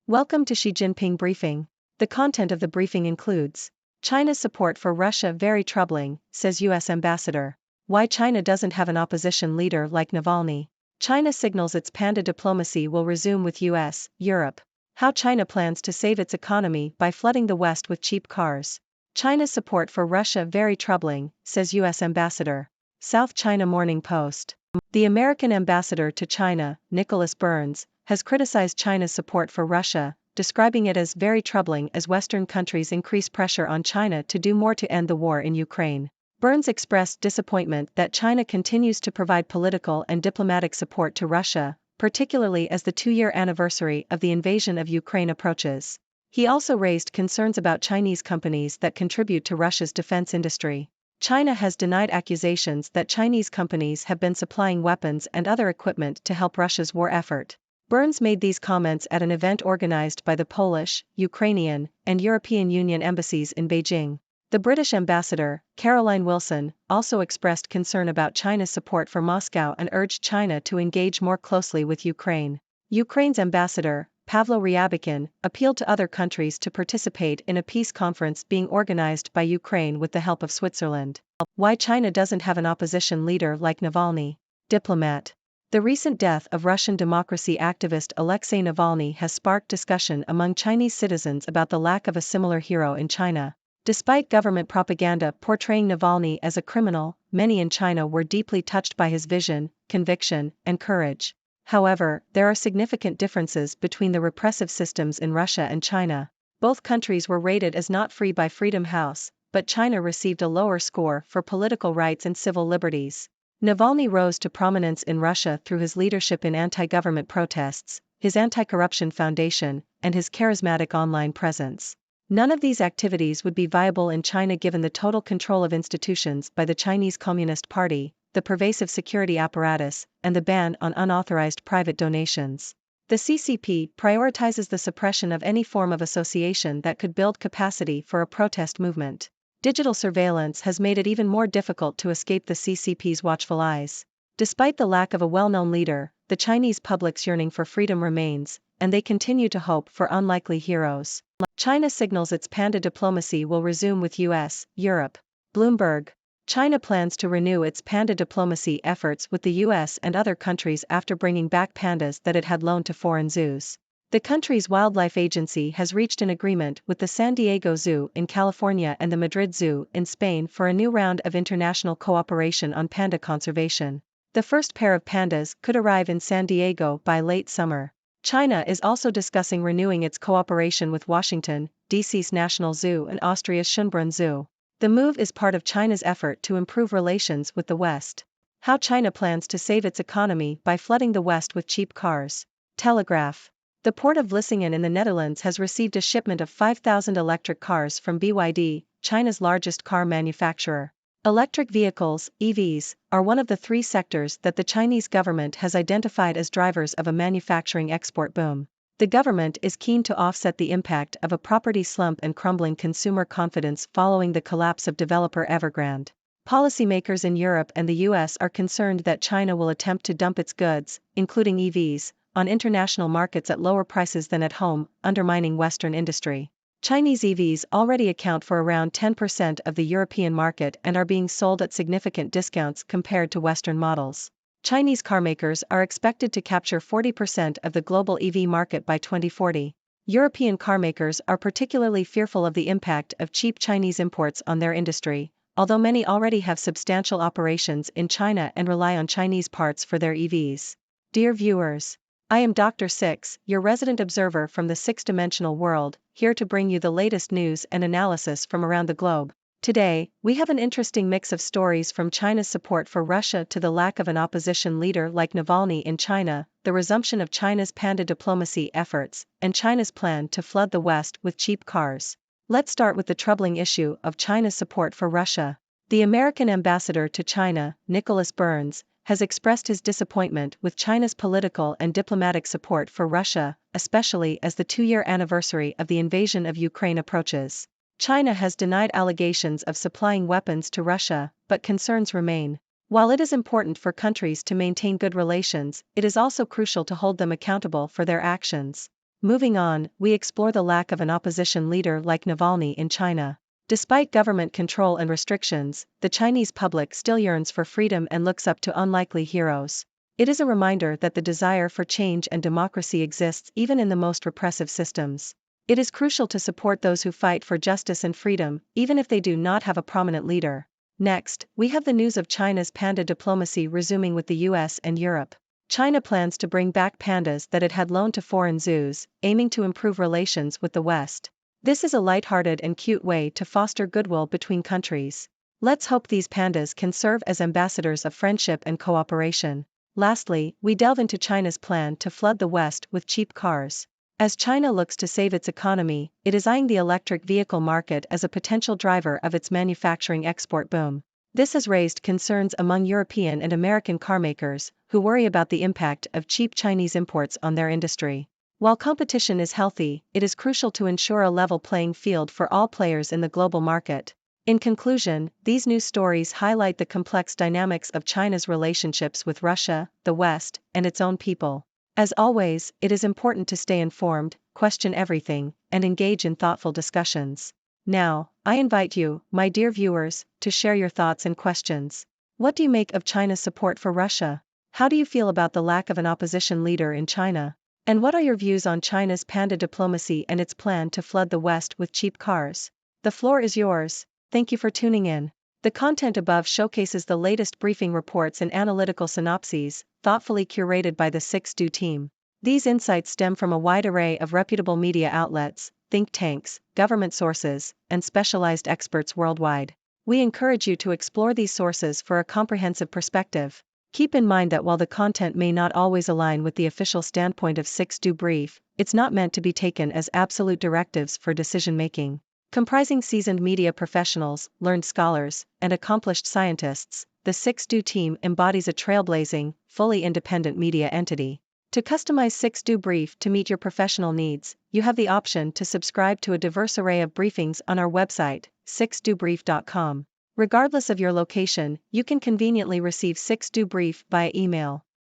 Welcome to Xi Jinping Briefing. The content of the briefing includes China's support for Russia very troubling, says U.S. Ambassador. Why China doesn't have an opposition leader like Navalny. China signals its panda diplomacy will resume with U.S., Europe. How China plans to save its economy by flooding the West with cheap cars. China's support for Russia very troubling, says U.S. Ambassador. South China Morning Post. The American ambassador to China, Nicholas Burns, has criticized China's support for Russia, describing it as very troubling as Western countries increase pressure on China to do more to end the war in Ukraine. Burns expressed disappointment that China continues to provide political and diplomatic support to Russia, particularly as the two-year anniversary of the invasion of Ukraine approaches. He also raised concerns about Chinese companies that contribute to Russia's defense industry. China has denied accusations that Chinese companies have been supplying weapons and other equipment to help Russia's war effort. Burns made these comments at an event organized by the Polish, Ukrainian, and European Union embassies in Beijing. The British ambassador, Caroline Wilson, also expressed concern about China's support for Moscow and urged China to engage more closely with Ukraine. Ukraine's ambassador, Pavlo Ryabykhin, appealed to other countries to participate in a peace conference being organized by Ukraine with the help of Switzerland. Why China doesn't have an opposition leader like Navalny. Diplomat. The recent death of Russian democracy activist Alexei Navalny has sparked discussion among Chinese citizens about the lack of a similar hero in China. Despite government propaganda portraying Navalny as a criminal, many in China were deeply touched by his vision, conviction, and courage. However, there are significant differences between the repressive systems in Russia and China. Both countries were rated as not free by Freedom House, but China received a lower score for political rights and civil liberties. Navalny rose to prominence in Russia through his leadership in anti-government protests, his anti-corruption foundation, and his charismatic online presence. None of these activities would be viable in China given the total control of institutions by the Chinese Communist Party, the pervasive security apparatus, and the ban on unauthorized private donations. The CCP prioritizes the suppression of any form of association that could build capacity for a protest movement. Digital surveillance has made it even more difficult to escape the CCP's watchful eyes. Despite the lack of a well-known leader, the Chinese public's yearning for freedom remains, and they continue to hope for unlikely heroes. China signals its panda diplomacy will resume with US, Europe. Bloomberg. China plans to renew its panda diplomacy efforts with the US and other countries after bringing back pandas that it had loaned to foreign zoos. The country's wildlife agency has reached an agreement with the San Diego Zoo in California and the Madrid Zoo in Spain for a new round of international cooperation on panda conservation. The first pair of pandas could arrive in San Diego by late summer. China is also discussing renewing its cooperation with Washington, D.C.'s National Zoo and Austria's Schönbrunn Zoo. The move is part of China's effort to improve relations with the West. How China plans to save its economy by flooding the West with cheap cars. Telegraph. The port of Vlissingen in the Netherlands has received a shipment of 5,000 electric cars from BYD, China's largest car manufacturer. Electric vehicles, EVs, are one of the three sectors that the Chinese government has identified as drivers of a manufacturing export boom. The government is keen to offset the impact of a property slump and crumbling consumer confidence following the collapse of developer Evergrande. Policymakers in Europe and the US are concerned that China will attempt to dump its goods, including EVs, on international markets at lower prices than at home, undermining Western industry. Chinese EVs already account for around 10% of the European market and are being sold at significant discounts compared to Western models. Chinese carmakers are expected to capture 40% of the global EV market by 2040. European carmakers are particularly fearful of the impact of cheap Chinese imports on their industry, although many already have substantial operations in China and rely on Chinese parts for their EVs. Dear viewers, I am Dr. Six, your resident observer from the six-dimensional world, here to bring you the latest news and analysis from around the globe. Today, we have an interesting mix of stories from China's support for Russia to the lack of an opposition leader like Navalny in China, the resumption of China's panda diplomacy efforts, and China's plan to flood the West with cheap cars. Let's start with the troubling issue of China's support for Russia. The American ambassador to China, Nicholas Burns, has expressed his disappointment with China's political and diplomatic support for Russia, especially as the two-year anniversary of the invasion of Ukraine approaches. China has denied allegations of supplying weapons to Russia, but concerns remain. While it is important for countries to maintain good relations, it is also crucial to hold them accountable for their actions. Moving on, we explore the lack of an opposition leader like Navalny in China. Despite government control and restrictions, the Chinese public still yearns for freedom and looks up to unlikely heroes. It is a reminder that the desire for change and democracy exists even in the most repressive systems. It is crucial to support those who fight for justice and freedom, even if they do not have a prominent leader. Next, we have the news of China's panda diplomacy resuming with the US and Europe. China plans to bring back pandas that it had loaned to foreign zoos, aiming to improve relations with the West. This is a lighthearted and cute way to foster goodwill between countries. Let's hope these pandas can serve as ambassadors of friendship and cooperation. Lastly, we delve into China's plan to flood the West with cheap cars. As China looks to save its economy, it is eyeing the electric vehicle market as a potential driver of its manufacturing export boom. This has raised concerns among European and American carmakers, who worry about the impact of cheap Chinese imports on their industry. While competition is healthy, it is crucial to ensure a level playing field for all players in the global market. In conclusion, these news stories highlight the complex dynamics of China's relationships with Russia, the West, and its own people. As always, it is important to stay informed, question everything, and engage in thoughtful discussions. Now, I invite you, my dear viewers, to share your thoughts and questions. What do you make of China's support for Russia? How do you feel about the lack of an opposition leader in China? And what are your views on China's panda diplomacy and its plan to flood the West with cheap cars? The floor is yours. Thank you for tuning in. The content above showcases the latest briefing reports and analytical synopses, thoughtfully curated by the 6Do team. These insights stem from a wide array of reputable media outlets, think tanks, government sources, and specialized experts worldwide. We encourage you to explore these sources for a comprehensive perspective. Keep in mind that while the content may not always align with the official standpoint of 6Do Brief, it's not meant to be taken as absolute directives for decision-making. Comprising seasoned media professionals, learned scholars, and accomplished scientists, the 6Do team embodies a trailblazing, fully independent media entity. To customize 6Do Brief to meet your professional needs, you have the option to subscribe to a diverse array of briefings on our website, 6dobrief.com. Regardless of your location, you can conveniently receive 6Do Brief via email.